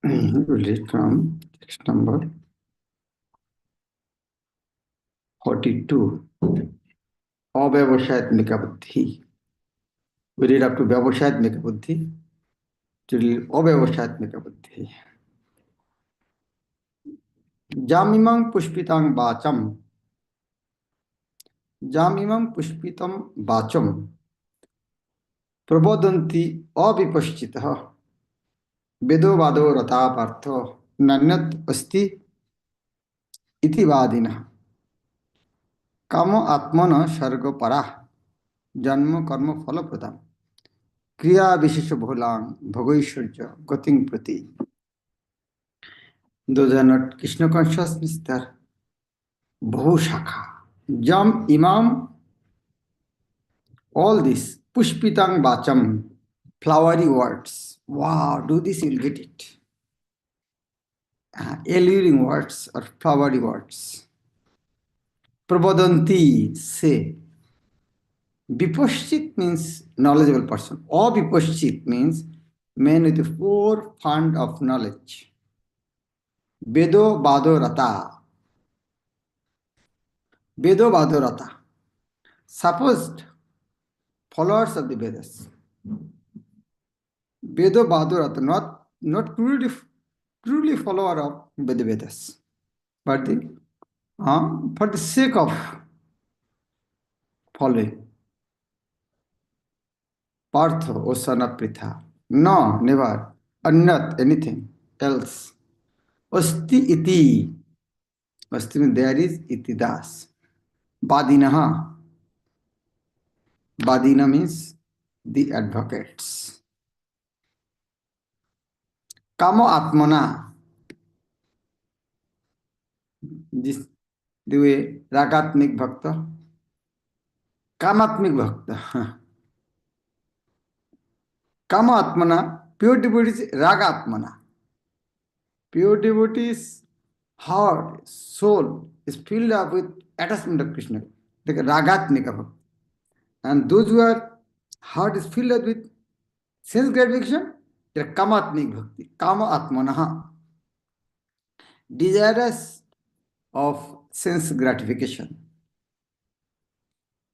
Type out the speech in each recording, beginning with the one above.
We will read from text number 42. Avyavasayatmika buddhi. We read up to Vyavasayatmika buddhi till Avyavasayatmika buddhi. Jamimam pushpitang bacham. Jamimam pushpitam bacham. Prabodhanti avipaschitah. Vedo vado rata partho. Nanyat asti iti vadinah. Kamo atmana sarga parah. Janma karma phala pradam. Kriya vishesha bhulang bhagoishwarya gating prati. Those are not Krishna consciousness, they are Bhushakha. Jam, Imam, all this. Pushpitang Bacham, flowery words. Wow, do this, you'll get it. Alluring words or flowery words. Prabodhanti, say. Vipaschit means knowledgeable person. Or Vipaschit means man with a four fund of knowledge. Vedo Bado Rata. Vedo Bado Rata. Supposed followers of the Vedas. Vedo Bado Rata, not truly follower of the Vedas, but for the sake of following. Partho, O son of Pritha. No, never. Annat, anything else. Asti iti. Asti means there is, iti das. Badinaha. Badina means the advocates. Kamo atmana. This the way ragatmik bhakta. Kamatmik bhakta. Kama atmana, pure devotees, raga atmana. Pure devotees' heart, soul is filled up with attachment of Krishna, like ragatmika bhakti. And those who are heart is filled up with sense gratification, they are kamatmik bhakti, kama atmanaha. Desirous of sense gratification.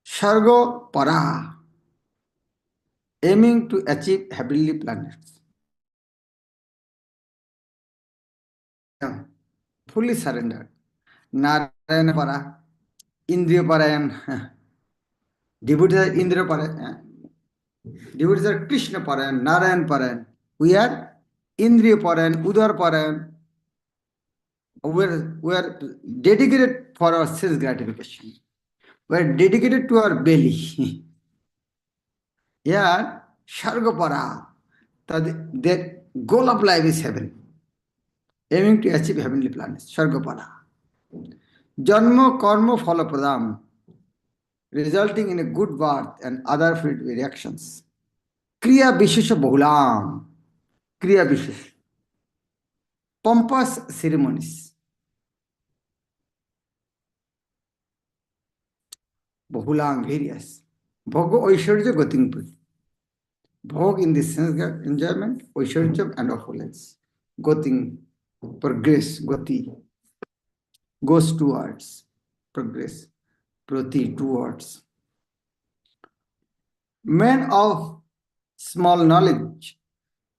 Shargo para, aiming to achieve heavenly planets. Fully surrendered. Narayana para, Indriya parayan. Devotees are Indriya parayan. Devotees are Krishna parayan, Narayan parayan. We are Indriya parayan, Udar parayan. We are dedicated for our sense gratification. We are dedicated to our belly. Yeah, Shargapara. Their goal of life is heaven. Aiming to achieve heavenly planets. Shargapara. Janma karma phala pradam. Resulting in a good birth and other fruit reactions. Kriya vishesha bahulam. Kriya vishesh. Pompous ceremonies. Bahulang, various. Bhogo oishwarya gating prati. Bhog in the sense of enjoyment, oishwarya and opulence. Gating, progress, gati. Goes towards progress. Prati, towards. Men of small knowledge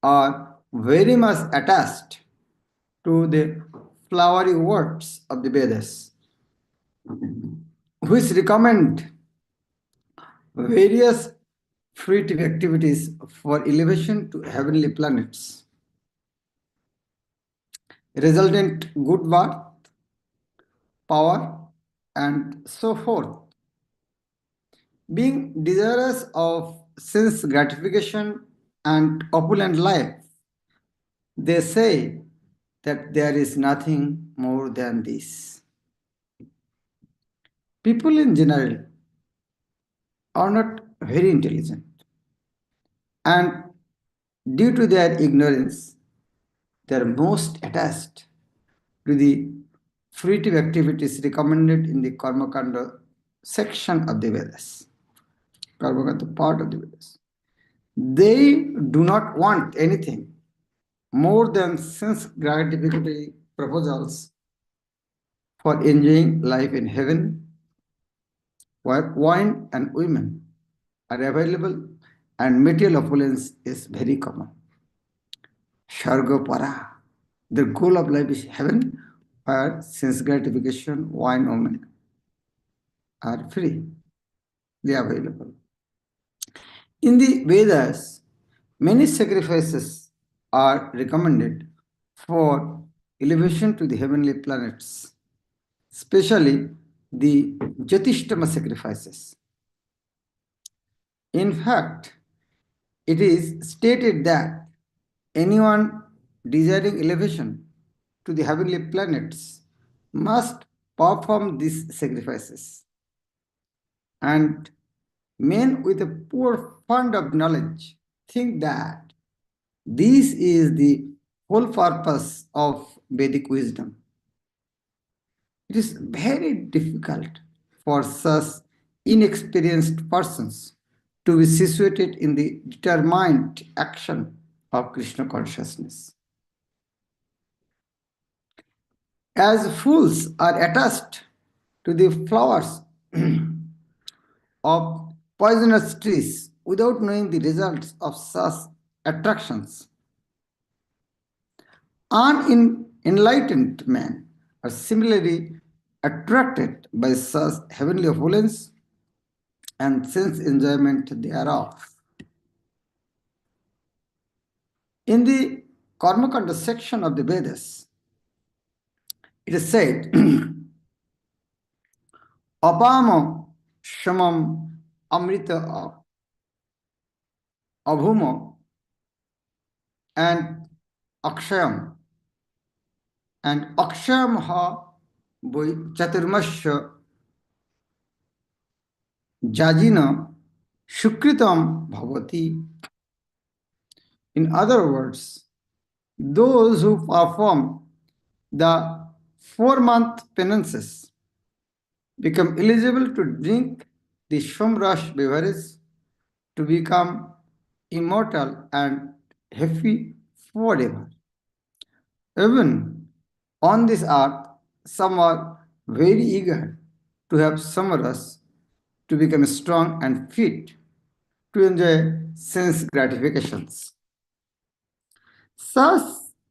are very much attached to the flowery words of the Vedas, which recommend various fruitive activities for elevation to heavenly planets, resultant good birth, power, and so forth. Being desirous of sense gratification and opulent life, they say that there is nothing more than this. People in general are not very intelligent, and due to their ignorance, they are most attached to the fruitive activities recommended in the Karma Kanda section of the Vedas. Karma Kanda part of the Vedas. They do not want anything more than sense gratificatory proposals for enjoying life in heaven, where wine and women are available and material opulence is very common. Shargo para. The goal of life is heaven, where sense gratification, wine, women are free. They are available. In the Vedas, many sacrifices are recommended for elevation to the heavenly planets, especially the Jyotishtama sacrifices. In fact, it is stated that anyone desiring elevation to the heavenly planets must perform these sacrifices. And men with a poor fund of knowledge think that this is the whole purpose of Vedic wisdom. It is very difficult for such inexperienced persons to be situated in the determined action of Krishna consciousness. As fools are attached to the flowers of poisonous trees without knowing the results of such attractions, unenlightened men are similarly attracted by such heavenly opulence and sense enjoyment thereof. In the Karmakanda section of the Vedas, it is said, Apamo Shamam Amrita Abhumo and Akshayam. And Akshayam ha Chaturmasya Jajina Shukritam Bhavati. In other words, those who perform the 4-month penances become eligible to drink the Shomrash beverage to become immortal and happy forever. Even on this earth, some are very eager to have Samaras to become strong and fit to enjoy sense gratifications. Such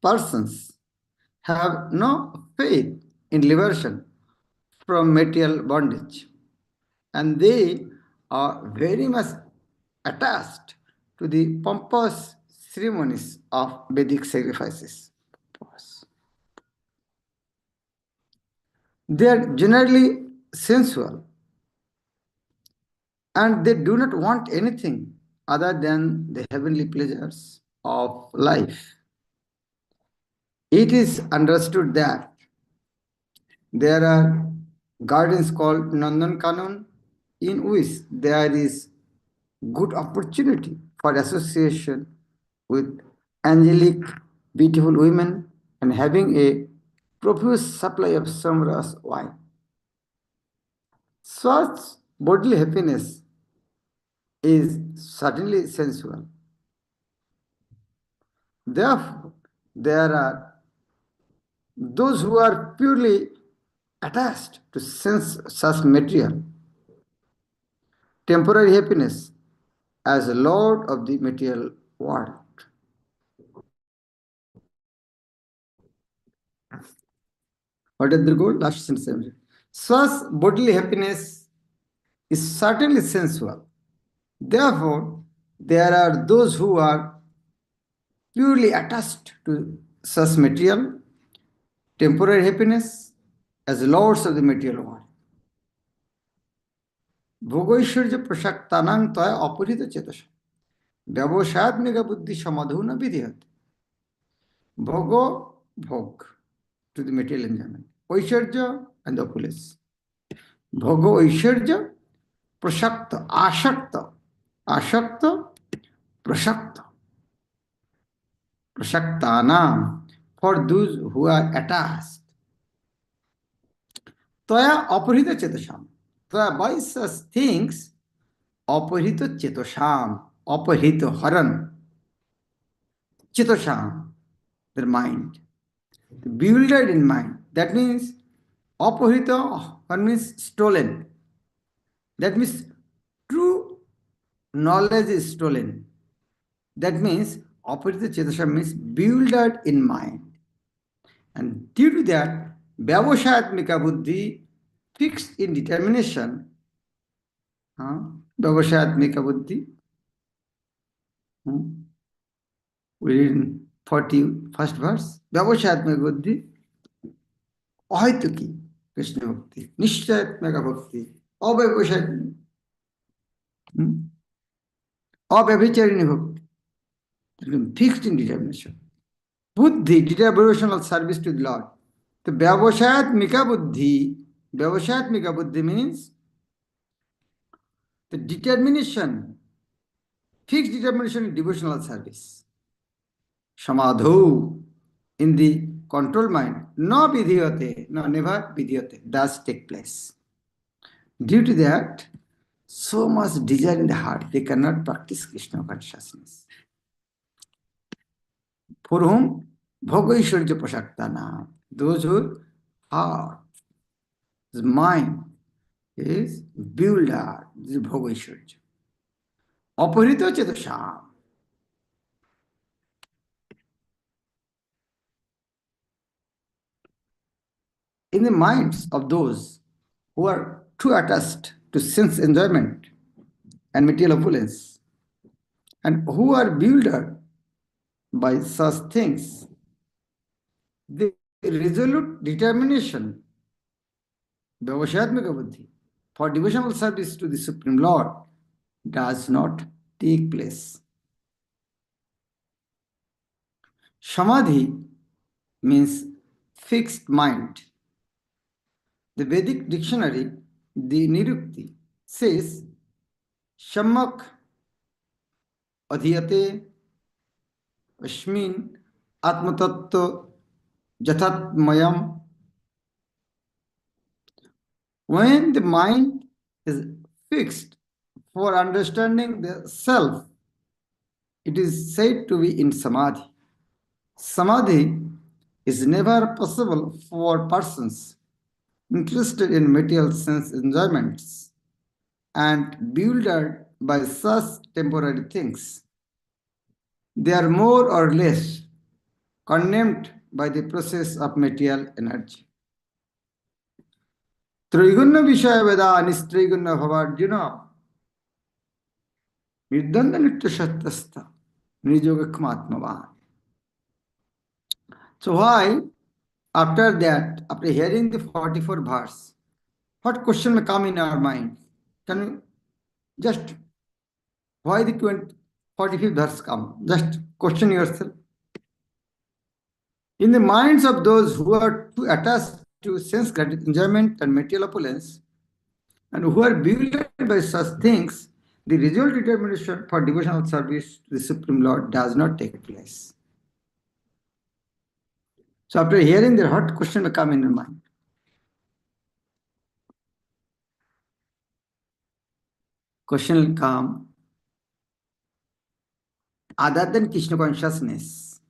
persons have no faith in liberation from material bondage, and they are very much attached to the pompous ceremonies of Vedic sacrifices. They are generally sensual and they do not want anything other than the heavenly pleasures of life. It is understood that there are gardens called Nandan Kanan in which there is good opportunity for association with angelic, beautiful women and having a profuse supply of samras wine. Such bodily happiness is certainly sensual. Therefore, there are those who are purely attached to sense such material, temporary happiness as a lord of the material world. What is the goal? Last sentence. Such bodily happiness is certainly sensual. Therefore, there are those who are purely attached to such material, temporary happiness as lords of the material world. ভোগৈশ্বর্য প্রসাক্তানাং তয় অপহৃত চেতস ব্যবসায়াত্মিক বুদ্ধি সমাধুনা বিধিহত. Bhogo, bhog, to the material enjoyment. Oishwarya and the opulence. Bhogo, oishwarya, prashakta, ashakta, ashakta, prashakta. Prashaktanam, for those who are attached. Toya aparita chetasham. Toya by such things, aparita chetasham, aparita haran, chetasham. their mind. Bewildered in mind. That means apohrita, or means stolen. That means true knowledge is stolen. That means apohrita chetasha means bewildered in mind. And due to that, vyavashayatmika buddhi, fixed in determination, vyavashayatmika buddhi, we read in 41st verse, vyavashayatmika buddhi, ahituki, Krishna bhakti, nishchayatmika bhakti, avyavashayatmika, avyabhicharini bhakti, fixed in determination. Buddhi, devotional service to the Lord. The vyavashayatmika buddhi means the determination, fixed determination in devotional service. Samadhu, in the control mind, no vidhyate, no, never vidhyate, does take place. Due to that, so much desire in the heart, they cannot practice Krishna consciousness. For whom? Bhagaishwarya prasaktana. Those who heart, his mind is bewildered, this is Bhagaishwarya. Aparito chetasha. In the minds of those who are too attached to sense enjoyment and material opulence, and who are bewildered by such things, the resolute determination, vyavashayatmika buddhi, for devotional service to the Supreme Lord does not take place. Samadhi means fixed mind. The Vedic dictionary, the Nirukti, says Shammak adhiyate ashmin atmatattva jathatmayam. When the mind is fixed for understanding the self, it is said to be in samadhi. Samadhi is never possible for persons interested in material sense enjoyments and bewildered by such temporary things. They are more or less condemned by the process of material energy. Trigunna Vishaya Veda Nistrigunna Bhavarjuna Nirdanda Nitya Shattasta Nijoga Kmatmavan. So why, after that, after hearing the 44 verse, what question may come in our mind? Can we just, why the 45th verse come? Just question yourself. In the minds of those who are too attached to sense enjoyment and material opulence, and who are bewildered by such things, the result determination for devotional service to the Supreme Lord does not take place. So after hearing the what question will come in your mind? Question will come, other than Krishna consciousness,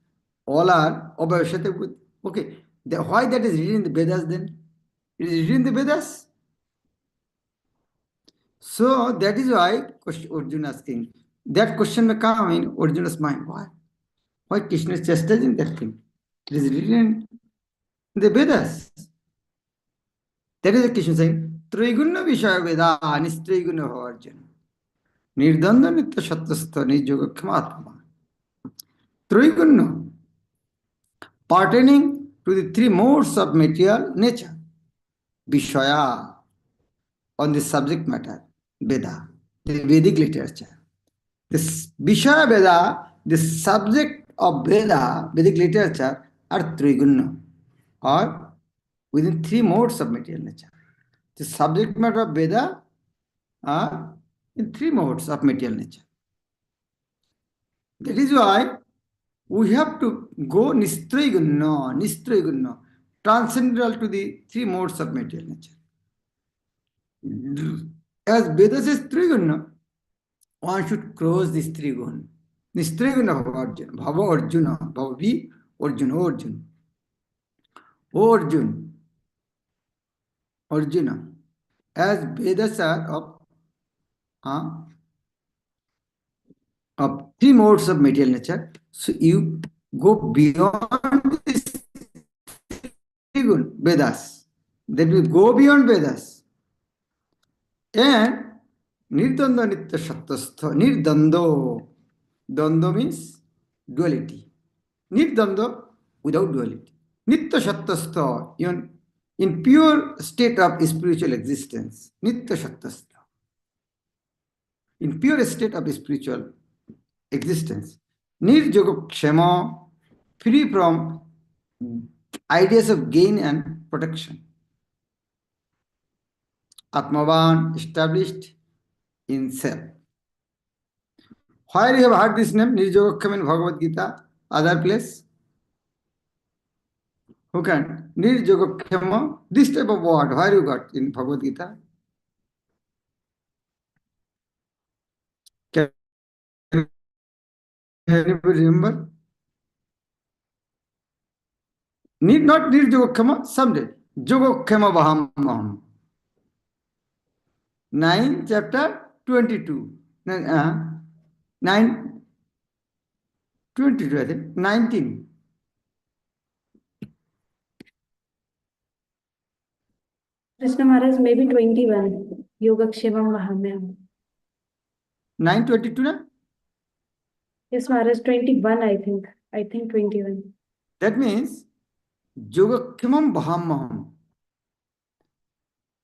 all are obavashate. Okay, why that is written in the Vedas then? It is written in the Vedas. So that is why Arjuna is asking. That question may come in Arjuna's mind. Why? Why Krishna is chastising that thing? It is written in the Vedas. That is the Krishna saying, Trigunna Vishaya Veda Anistriguna Arjuna. Nirdanda Nitya Shattastha Nijoga Khamatma. Trigunna, pertaining to the three modes of material nature. Vishaya, on the subject matter, Veda, the Vedic literature. This Vishaya Veda, the subject of Veda, Vedic literature, are Trigunna, or within three modes of material nature. The subject matter of Veda are in three modes of material nature. That is why we have to go nistraygunna, transcendental to the three modes of material nature. As Veda says Trigunna, one should cross this Trigun. Nistraygunna Bhava Arjuna, Bhavavi Arjun. O Arjuna, as Vedas are uh, of three modes of material nature, so you go beyond this Vedas. Then we go beyond Vedas. And Nirdanda Nitya Shattastha, Nirdando. Dando means duality. Nirdanda without duality. Nitya Shattastha, in pure state of spiritual existence. Nitya Shattastha. In pure state of spiritual existence. Nirjoga Kshama, free from ideas of gain and protection. Atmavan, established in self. Where you have heard this name, Nirjogaksham in Bhagavad Gita, other place? Who can? Nirjogakshama, this type of word, where you got in Bhagavad Gita? Can anybody remember? Need not Nirjogakshama, someday. Jogakshama Vaham. 9, chapter 22. 9, 22, I think. 19. Krishna Maharaj, maybe 21. Yogakshemam Vahamyam. 9:22, na? Yes, Maharaj, 21, I think. I think 21. That means Jogakshemam Vahamaham.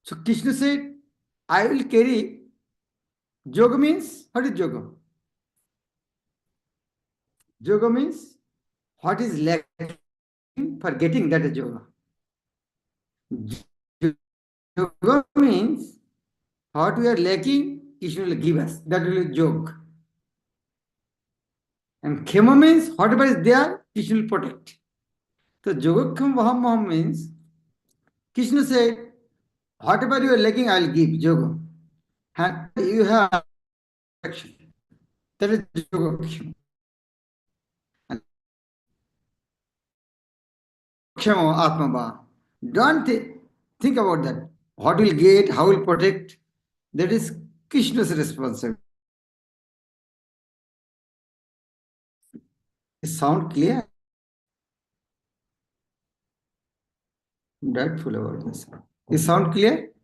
So Krishna said, I will carry. Yoga means, what is yoga? Yoga means what is lacking for getting, that is yoga. Yoga means what we are lacking, Krishna will give us. That will be yoga. And khema means whatever is there, Krishna will protect. So Yogakham Vahamaham means Krishna said, whatever you are lacking, I will give yoga. And you have protection. That is Yogakham. Kshama Atmava. Don't think about that. What will get, how will protect, that is Krishna's responsibility. Sound clear? I'm doubtful about this. Is sound clear?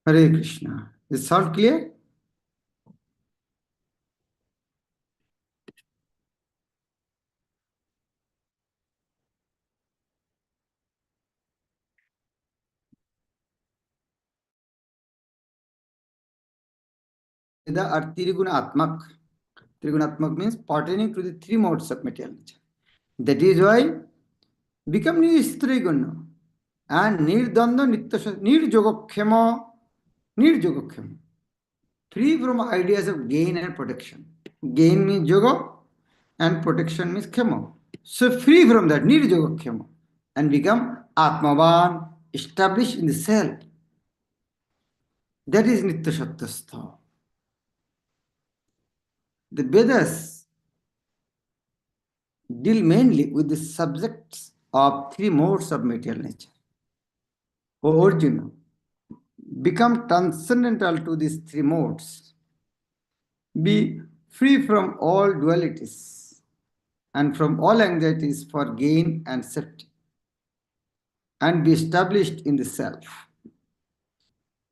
Hare Krishna. Is sound clear? The are Trigunatmak. Trigunatmak means pertaining to the three modes of material nature. That is why become Nistriguna and Nirdanda Nitya Nirjogakshema. Free from ideas of gain and protection. Gain means yoga and protection means khema. So free from that, nirjogakshema, and become Atmavan, established in the self. That is Nitya Shattastha. The Vedas deal mainly with the subjects of three modes of material nature. O Arjuna, become transcendental to these three modes. Be free from all dualities and from all anxieties for gain and safety, and be established in the self.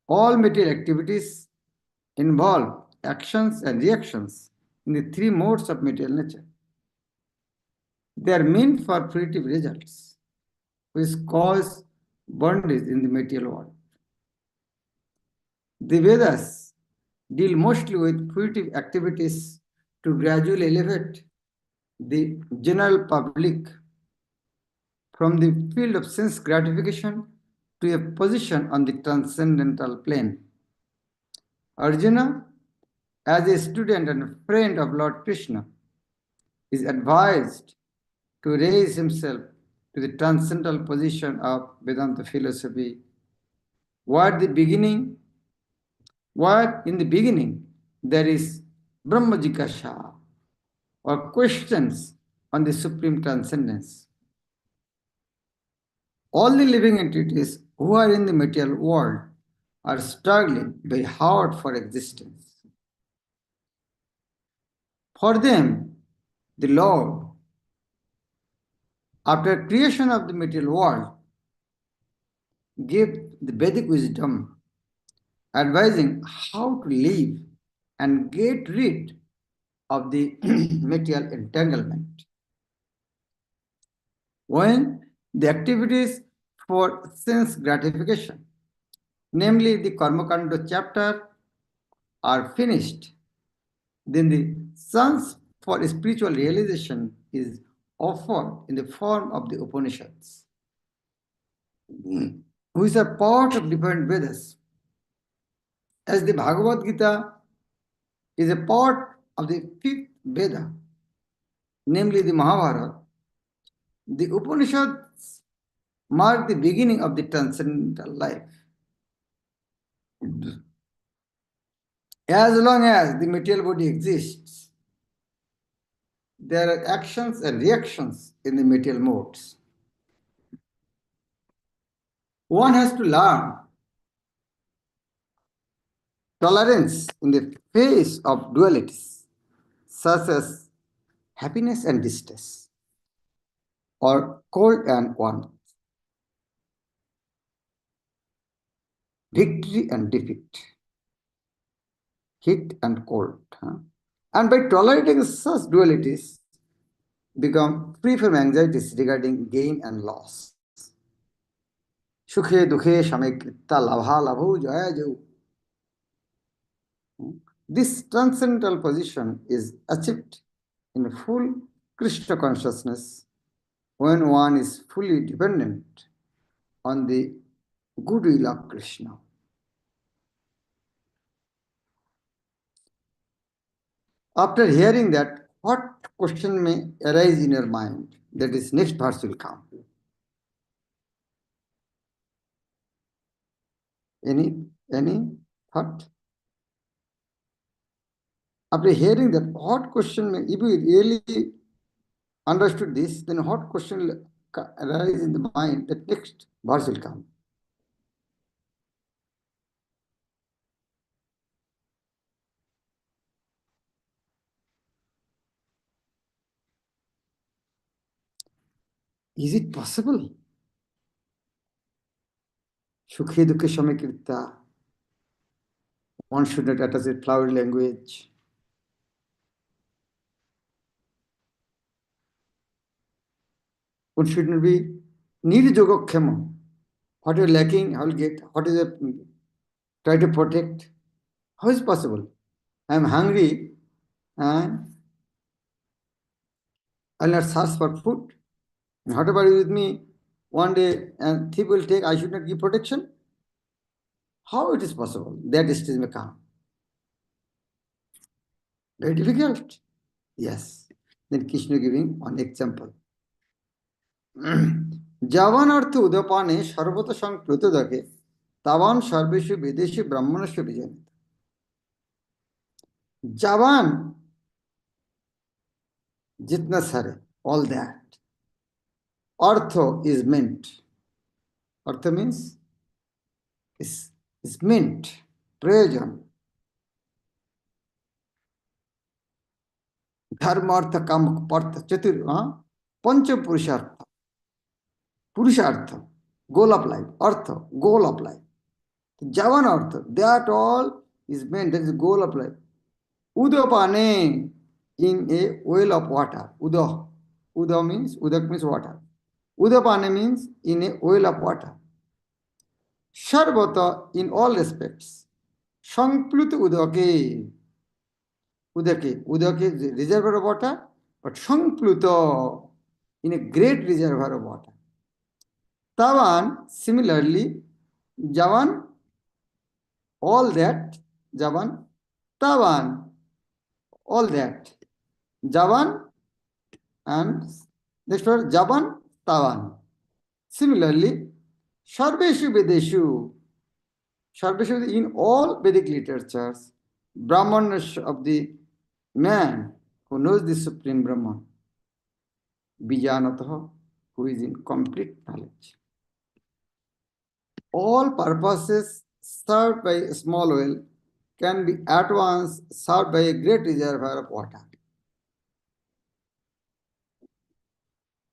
All material activities involve actions and reactions in the three modes of material nature. They are meant for fruitive results, which cause bondage in the material world. The Vedas deal mostly with fruitive activities to gradually elevate the general public from the field of sense gratification to a position on the transcendental plane. Arjuna, as a student and a friend of Lord Krishna, is advised to raise himself to the transcendental position of Vedanta philosophy. What the beginning? What in the beginning there is Brahma Jikasha, or questions on the supreme transcendence. All the living entities who are in the material world are struggling very hard for existence. For them, the Lord, after creation of the material world, gave the Vedic wisdom advising how to live and get rid of the material entanglement. When the activities for sense gratification, namely the Karmakanda chapter, are finished, then the chance for spiritual realization is offered in the form of the Upanishads, which are part of different Vedas. As the Bhagavad Gita is a part of the fifth Veda, namely the Mahabharata, the Upanishads mark the beginning of the transcendental life. As long as the material body exists, there are actions and reactions in the material modes. One has to learn tolerance in the face of dualities, such as happiness and distress, or cold and warmth, victory and defeat, heat and cold. And by tolerating such dualities, become free from anxieties regarding gain and loss. Sukhe dukhe shamekritta labha labhu jaya jau. This transcendental position is achieved in full Krishna consciousness when one is fully dependent on the goodwill of Krishna. After hearing that, what question may arise in your mind? That is, next verse will come. Any thought? After hearing that, what question may, if we really understood this, then what question will arise in the mind? That next verse will come. Is it possible? Sukhe dukhe shamekritta. One should not attach a flowery language. One should not be need jogokkhema. What you're lacking, I will get. What is it? Try to protect. How is it possible? I am hungry and I'll not search for food. And whatever is with me, one day and thief will take, I should not give protection. How it is possible? That stage may come. Very difficult. Yes. Then Krishna giving one example. Javan artha udapane sarvata sankruta dake tavan sarveshu videshi brahmanasya vijanit. Javan jitna sare, all that. Artha is meant. Artha means is meant, prayojan. Dharma artha kama partha chatur, pancha purushartha. Purushartha, goal of life. Artha, goal of life. Javan artha, that all is meant, that is the goal of life. Udapane, in a well of water. Udak means water. Udapane means in a well of water. Sarvata, in all respects. Sankpluta udake. Udake is a reservoir of water, but Sankpluta, in a great reservoir of water. Tavan, similarly, Javan, all that, Javan, Tavan, all that. Javan and next word Javan, Tavan. Similarly, Sarveshu Vedeshu, Sarveshu in all Vedic literatures, Brahmanas of the man who knows the Supreme Brahman, Bijanataha, who is in complete knowledge. All purposes served by a small well can be at once served by a great reservoir of water.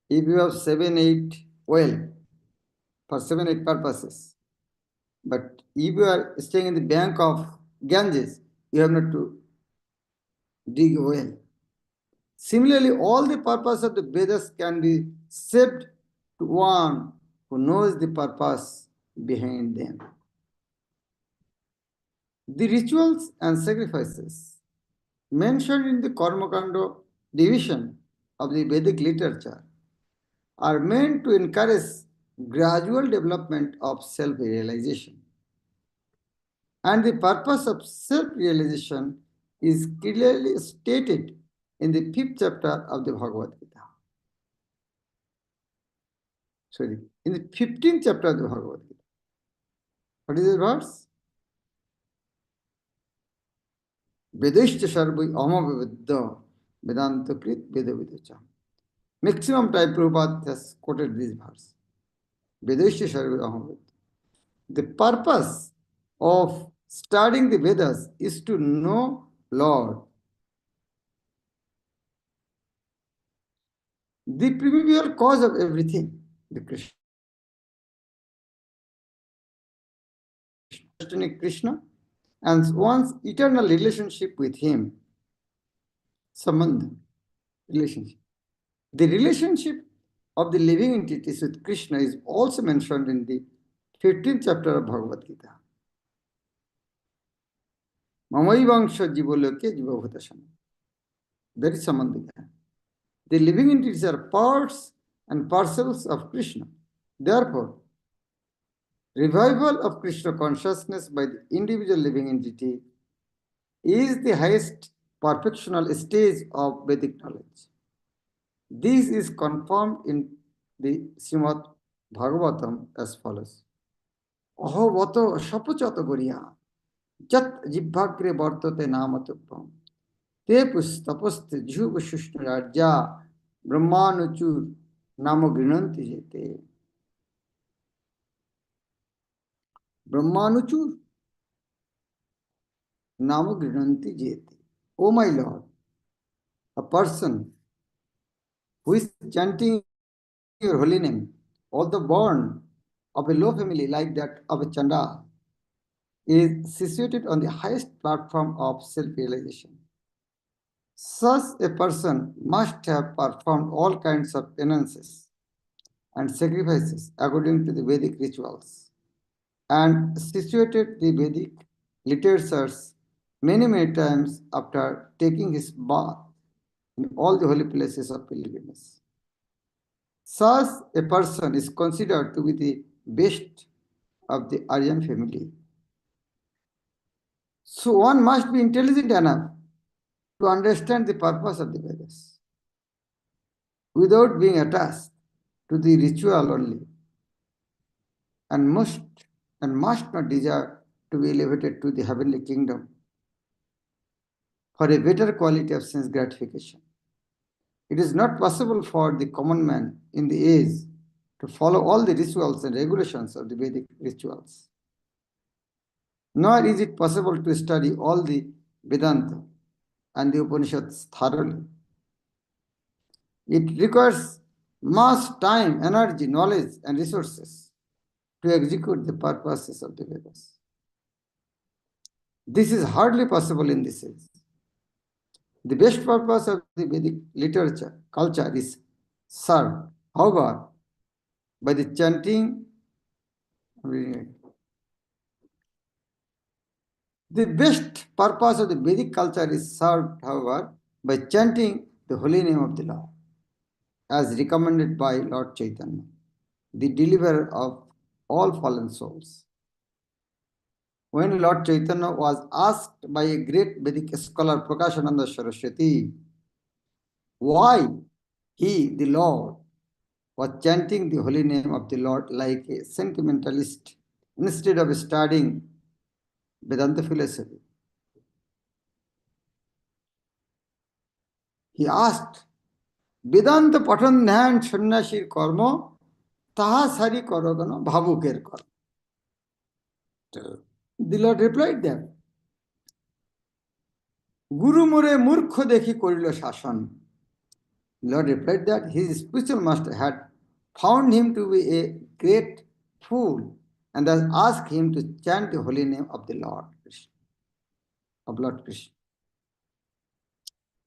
If you have 7-8 well for 7-8 purposes, but if you are staying in the bank of Ganges, you have not to dig a well. Similarly, all the purpose of the Vedas can be saved to one who knows the purpose behind them. The rituals and sacrifices mentioned in the Karmakanda division of the Vedic literature are meant to encourage gradual development of self-realization. And the purpose of self-realization is clearly stated in the 5th chapter of the Bhagavad Gita. Sorry, in the 15th chapter of the Bhagavad Gita. What is the verse? Vedeshcha sarvai amavividya vedanta krit vedavidacha. Maximum time Prabhupada has quoted this verse. Vedeshcha sarvai amavividya. The purpose of studying the Vedas is to know Lord. The primordial cause of everything, the Krishna. Understanding Krishna and one's eternal relationship with Him. Sambandha, relationship. The relationship of the living entities with Krishna is also mentioned in the 15th chapter of Bhagavad Gita. Mamaivangsha jivoloke jivabhutasam. That is Sambandha. The living entities are parts and parcels of Krishna. Therefore, revival of Krishna consciousness by the individual living entity is the highest perfectional stage of Vedic knowledge. This is confirmed in the Srimad Bhagavatam as follows. Ahovato shapuchato guriya jat jibhagre vartate namatupam te pustapaste jhuva shushtarajya brahmanuchur namagrinanti jete. Brahmanuchur namagrinanti jete. O my Lord, a person who is chanting your holy name, although born of a low family like that of a Chanda, is situated on the highest platform of self-realization. Such a person must have performed all kinds of penances and sacrifices according to the Vedic rituals and situated the Vedic literatures many times after taking his bath in all the holy places of pilgrimage. Such a person is considered to be the best of the Aryan family. So one must be intelligent enough to understand the purpose of the Vedas without being attached to the ritual only and must not desire to be elevated to the heavenly kingdom for a better quality of sense gratification. It is not possible for the common man in the age to follow all the rituals and regulations of the Vedic rituals. Nor is it possible to study all the Vedanta and the Upanishads thoroughly. It requires much time, energy, knowledge, and resources to execute the purposes of the Vedas. This is hardly possible in this age. The best purpose of the Vedic literature, culture is served, however, by the chanting. The best purpose of the Vedic culture is served, however, by chanting the holy name of the Lord, as recommended by Lord Chaitanya, the deliverer of all fallen souls. when Lord Chaitanya was asked by a great Vedic scholar, Prakashananda Saraswati, why he, the Lord, was chanting the holy name of the Lord like a sentimentalist instead of studying Vedanta philosophy. He asked, Vedanta pathan dhyan sannyasir karma taha sari karogana bhavuker karma. The Lord replied that, Guru more murkho dekhi korilo shasan. Lord replied that his spiritual master had found him to be a great fool and thus asked him to chant the holy name of the Lord Krishna, of Lord Krishna.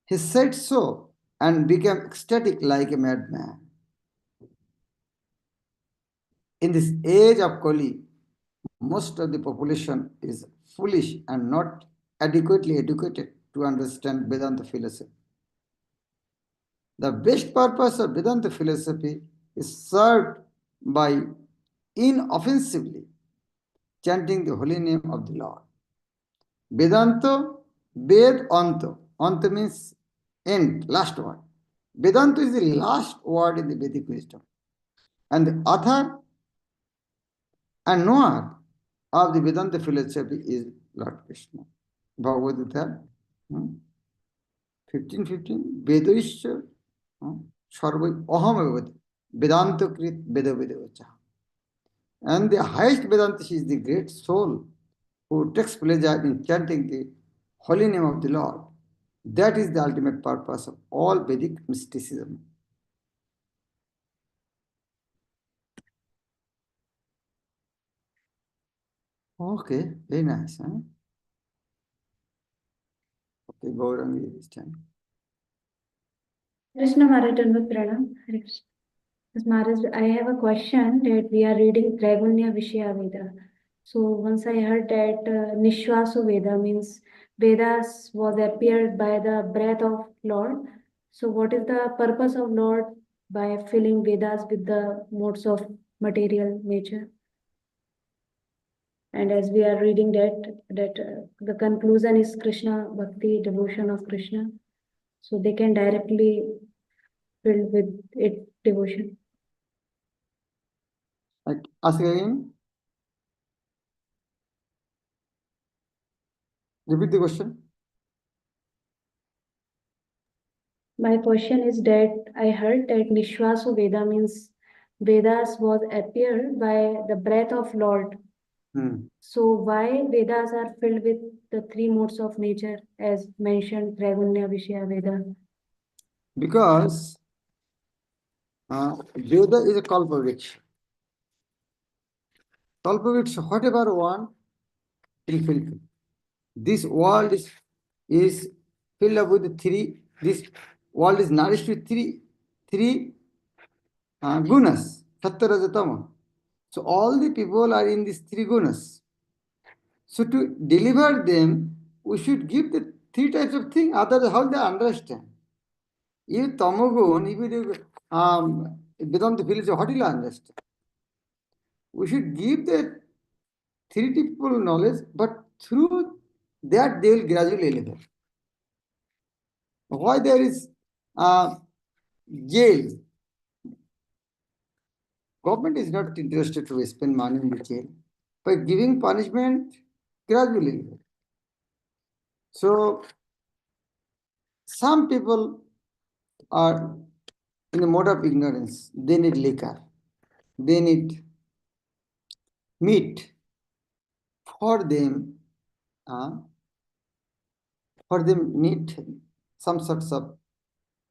He said so and became ecstatic like a madman. In this age of Kali, most of the population is foolish and not adequately educated to understand Vedanta philosophy. The best purpose of Vedanta philosophy is served by inoffensively chanting the holy name of the Lord. Vedanta, Ved Anta. Anta means end, last word. Vedanta is the last word in the Vedic wisdom. And the author and knower of the Vedanta philosophy is Lord Krishna. Bhagavad Gita 15:15. Vedaisya Sarvai Aham Evati. Vedanta Krit Veda Vedavacha. And the highest Vedanta is the great soul who takes pleasure in chanting the holy name of the Lord. That is the ultimate purpose of all Vedic mysticism. Okay, very nice. Huh? Okay, Gaurangi this time. Krishna Maharaj Dandavat Pranam. Hare Krishna. Yes, Maharaj, I have a question that we are reading Traigunya Vishaya Veda. So once I heard that Nishwaso Veda means Vedas was appeared by the breath of Lord. So what is the purpose of Lord by filling Vedas with the modes of material nature? And as we are reading that the conclusion is Krishna Bhakti, devotion of Krishna. So they can directly fill with it devotion. Ask again. Repeat the question. My question is that I heard that Nishwaso Veda means Vedas was appeared by the breath of Lord. So why Vedas are filled with the three modes of nature as mentioned Traigunya Vishaya Veda? Because Veda is a kalpavriksha. Kalpavriksha, whatever one will fulfill. This world is filled up with three. This world is nourished with three gunas, sattva, raja, tama. So all the people are in these three gunas. So to deliver them, we should give the three types of things. Others, how they understand? If tamagun, if you Vedanta philosophy, how do you understand? We should give the three people knowledge, but through that they will gradually elevate. Why there is jail? Government is not interested to spend money in the jail. By giving punishment, gradually. So, some people are in a mode of ignorance. They need liquor. They need meat. For them need some sorts of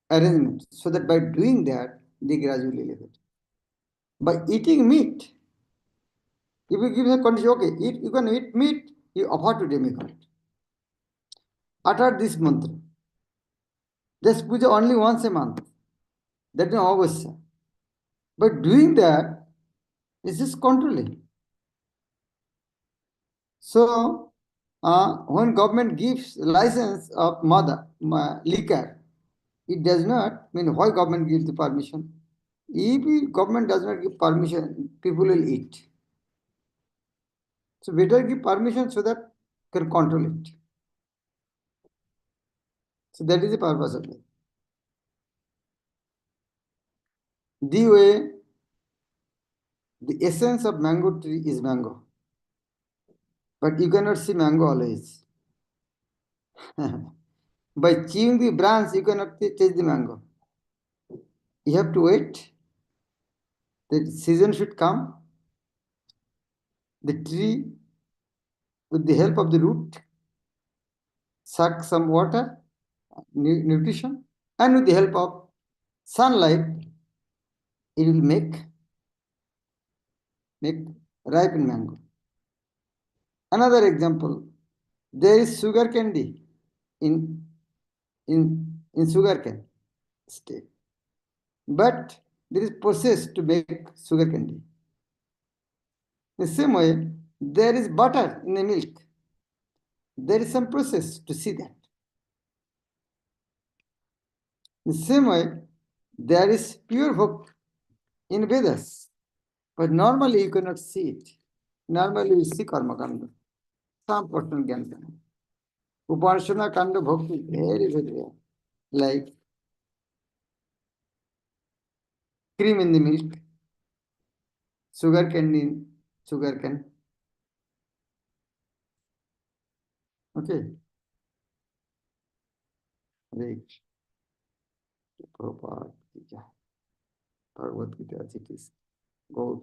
arrangement so that by doing that, they gradually elevate. By eating meat, if you give a condition, okay, you can eat meat, you offer to demigod. Utter this mantra. Just puja only once a month. That is August. But doing that is just controlling. So, when government gives license of liquor, it does not mean why government gives the permission. If government does not give permission, people will eat. So better give permission so that you can control it. So that is the purpose of it. The way the essence of mango tree is mango. But you cannot see mango always. By chewing the branch, you cannot taste the mango. You have to wait. The season should come. The tree, with the help of the root, suck some water, nutrition, and with the help of sunlight, it will make ripen mango. Another example, there is sugar candy in sugar cane state, but there is process to make sugar candy. The same way, there is butter in the milk. There is some process to see that. The same way, there is pure hope in Vedas, but normally you cannot see it. Normally you see karma kanda, some portion gyan kanda. Upasana kanda bhakti, very, very rare. Like cream in the milk, sugar cane in sugar cane. Okay. Right. Prabhupada, Bhagavad Gita, it is. Go,